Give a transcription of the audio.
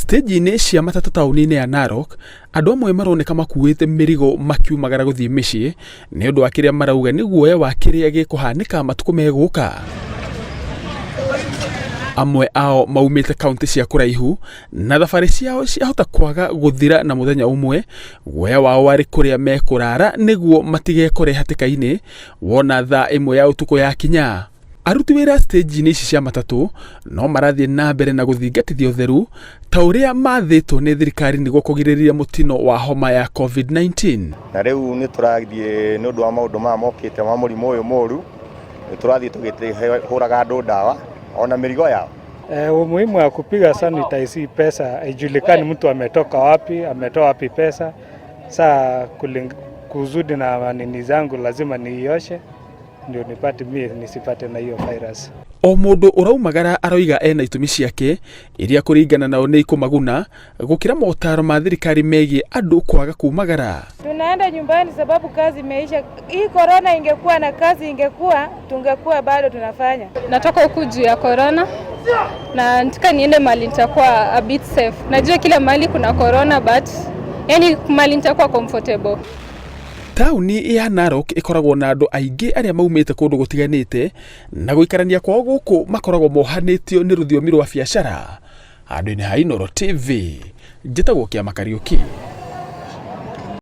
Stage-inĩ cia matatũ taũni-inĩ ya Narok, andũ amwe maroneka makuĩte mĩrigo makiumagara gũthiĩ mĩciĩ nĩ ũndũ wa kĩrĩa marauga nĩ guoya wa kĩrĩa gĩkũhanĩka matukũ megũka. Amwe ao maumĩte kaunti cia kũraihu na thabarĩ ciao ciahota kwaga gũthira na mũthenya ũmwe, guoya wao warĩ kũrĩa mekũrara nĩguo matigekore hatĩka-inĩ wona thaa ĩmwe ya ũtukũ yakinya. Aruti wĩra stage-inĩ ici cia matatũ no marathiĩ na mbere na gũthingatithia ũtheru ta ũrĩa mathĩtwo nĩ thirikari nĩguo kũgirĩrĩria mũtino wa homa ya COVID-19. Na rĩu nĩ tũrathiĩ nĩ ũndũ wa maũndũ maya mokĩte wa mũrimũ ũyũ mũru, nĩ tũrathiĩ tũgĩhũraga andũ ndawa ona mĩrigo yao. Umuhimu wa kupiga sanitize pesa haijulikani mtu ametoka wapi, ametoa wapi pesa. Saa kuzudi na nini zangu lazima niioshe ndio nipate mie nisipate na hiyo virus. O mũndũ ũraumagara aroiga ena itũmi ciake iria kũringana nao nĩ ikũmaguna gũkĩra motaro ma thirikari megiĩ andũ kwaga kumagara. Tunaenda nyumbani sababu kazi imeisha. Hii corona ingekuwa na kazi ingekuwa tungekuwa bado tunafanya. Natoka huku juu ya corona na nataka niende mahali nitakuwa a bit safe. Najua kila mahali kuna corona but yani mahali nitakuwa comfortable. Taũni ya Narok ĩkoragwo na andũ aingĩ arĩa maumĩte kũndũ gũtiganĩte na gũikarania kwao gũkũ makoragwo mohanĩtio nĩ rũthiomi rwa biacara. Handũ-inĩ ha Narok TV, njĩtagwo Kĩama Kariũki.